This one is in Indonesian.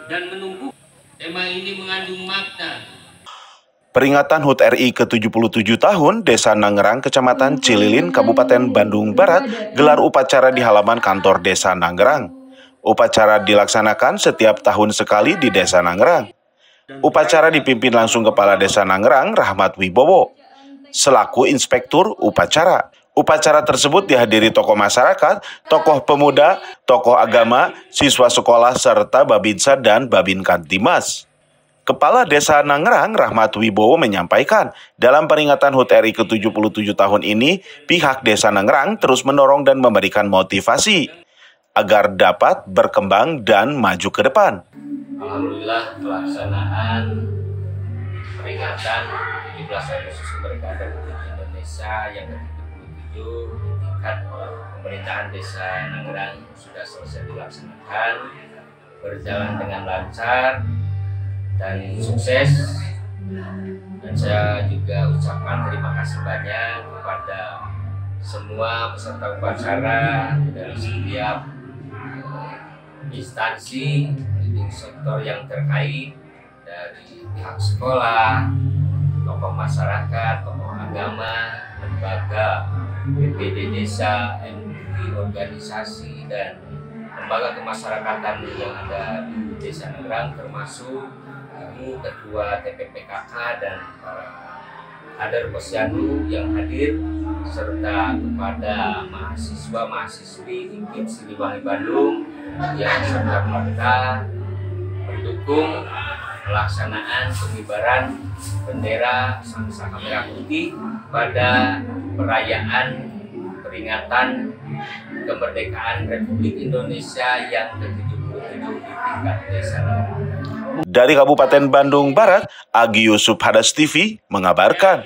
dan menumpuk. Tema ini mengandung makna. Peringatan HUT RI ke-77 tahun Desa Nangerang, Kecamatan Cililin, Kabupaten Bandung Barat, gelar upacara di halaman kantor Desa Nangerang. Upacara dilaksanakan setiap tahun sekali di Desa Nangerang. Upacara dipimpin langsung Kepala Desa Nangerang, Rahmat Wibowo, selaku inspektur upacara. Upacara tersebut dihadiri tokoh masyarakat, tokoh pemuda, tokoh agama, siswa sekolah, serta Babinsa dan Babinkantimas. Kepala Desa Nangerang, Rahmat Wibowo, menyampaikan, dalam peringatan HUT RI ke-77 tahun ini, pihak Desa Nangerang terus mendorong dan memberikan motivasi agar dapat berkembang dan maju ke depan. Alhamdulillah, pelaksanaan peringatan 17 Agustus Kemerdekaan Republik Indonesia yang ke-77 di tingkat pemerintahan Desa Nangerang sudah selesai dilaksanakan, berjalan dengan lancar dan sukses. Dan saya juga ucapkan terima kasih banyak kepada semua peserta upacara dari setiap instansi, sektor yang terkait, dari pihak sekolah, tokoh masyarakat, tokoh agama, lembaga, BPD desa, MUI, organisasi, dan lembaga kemasyarakatan yang ada di Desa Nangerang, termasuk Ibu Ketua TPPKK dan para kader Posyandu yang hadir, serta kepada mahasiswa-mahasiswi IKIP Siliwangi Bandung yang serta-merta mendukung pelaksanaan pengibaran bendera Sang-Saka Merah Putih pada perayaan peringatan kemerdekaan Republik Indonesia yang ke-77 di tingkat Desa Nangerang. Dari Kabupaten Bandung Barat, Agi Yusuf, Hadas TV, mengabarkan.